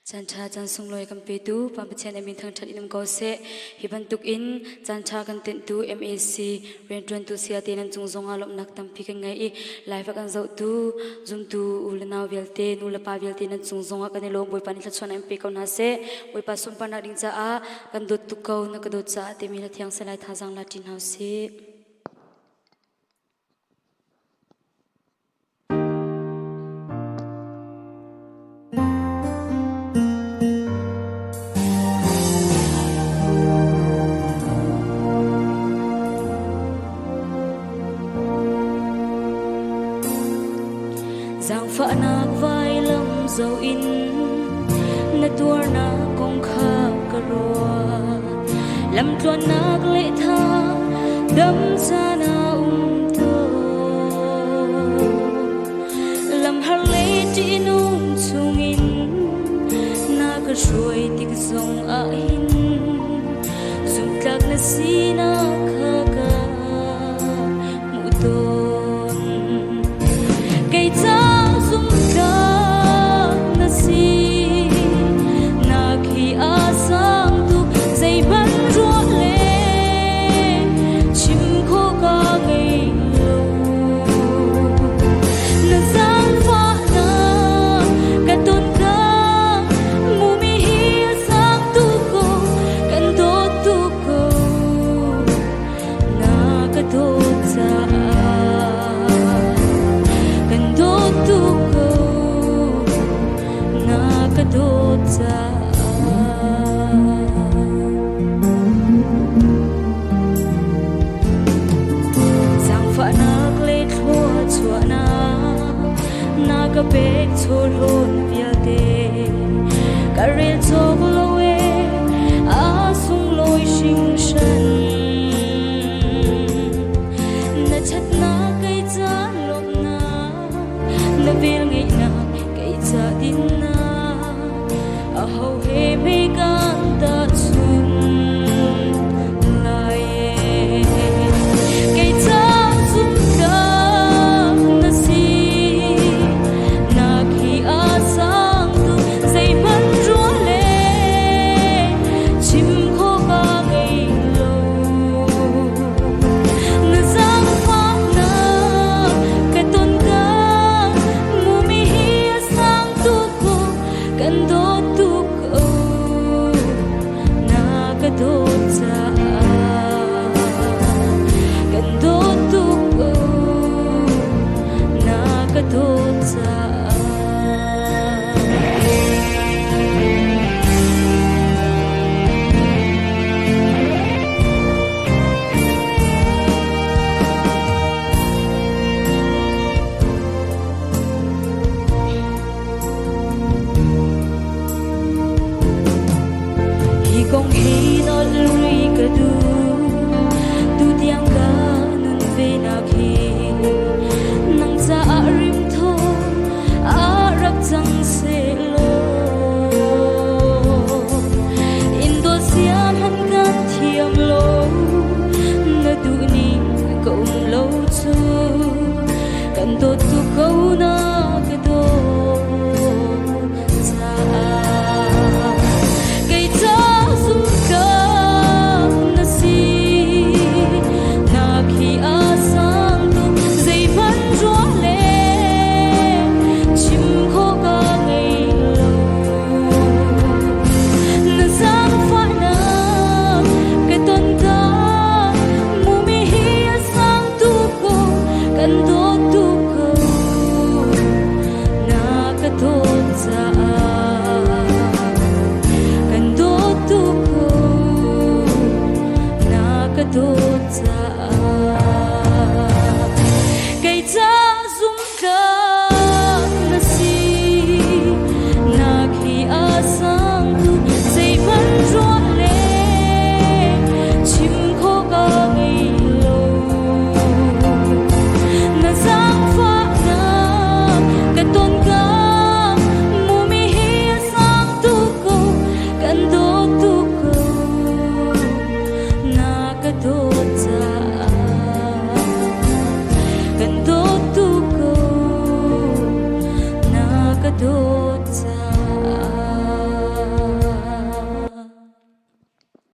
Chancha chan sung loi kan pe tu pam chen em thang that inam ko se hiban tuk in chancha kan ten tu MAC rentron tu sia ten chung zonga lom nak tam phi kan ngai I live kan zo tu zum tu ulna velte nu la pa velte nan chung zonga kan lo boi pani thachon em pe ko na se boi pa sum pa na ding cha a kan dot tu ko na ka dot cha te mi la thiang se lai tha jang la tin house se Giang pha nak vai lam dầu in na tuar na kong kha karua lam tuan nak lệ tha đâm ra na to lam har lệ ti nung chung in na ka ruồi tik zong a in zum tak na si na kha ka mu ton cây cha ka bek chor hon viate karel chok loe a sung loi shing shan na chat na kai cha lop na na vel ngai na kai cha din na a ho he me kan ta chun lai kai cha zum ka Can do